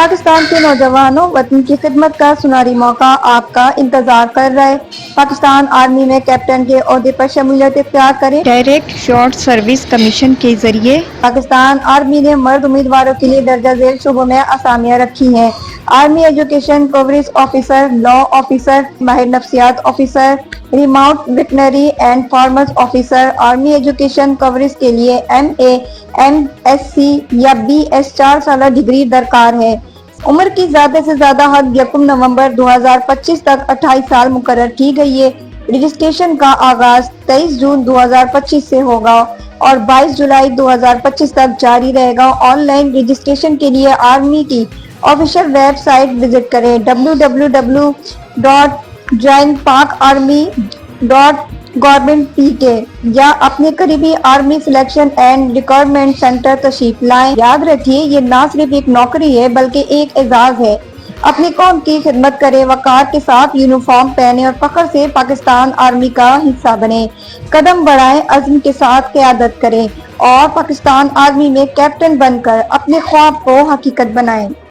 پاکستان کے نوجوانوں، وطن کی خدمت کا سنہری موقع آپ کا انتظار کر رہا ہے۔ پاکستان آرمی میں کیپٹن کے عہدے پر شمولیت اختیار کریں۔ ڈائریکٹ شارٹ سروس کمیشن کے ذریعے پاکستان آرمی نے مرد امیدواروں کے لیے درجہ ذیل شعبوں میں اسامیاں رکھی ہیں۔ آرمی ایجوکیشن کوریج آفیسر، لا آفیسر، ماہر نفسیات officer, remote veterinary and farmers officer. Army education coverage کے لیے MA، MSc یا BS 4 سالہ ڈگری درکار ہے۔ عمر کی زیادہ سے زیادہ حد 1 نومبر 2025 تک 28 سال مقرر کی گئی ہے۔ رجسٹریشن کا آغاز 23 جون 2025 سے ہوگا اور 22 جولائی 2025 تک جاری رہے گا۔ آن لائن رجسٹریشن کے لیے آرمی کی آفیشیل ویب سائٹ وزٹ کریں www.joinpakarmy.gov.pk یا اپنے قریبی army selection and recruitment centre تشریف لائیں۔ یاد رکھیے، یہ نہ صرف ایک نوکری ہے بلکہ ایک اعزاز ہے۔ اپنی قوم کی خدمت کریں، وقار کے ساتھ یونیفارم پہنیں اور فخر سے پاکستان آرمی کا حصہ بنیں۔ قدم بڑھائیں، عزم کے ساتھ قیادت کریں اور پاکستان آرمی میں کیپٹن بن کر اپنے خواب کو حقیقت بنائیں۔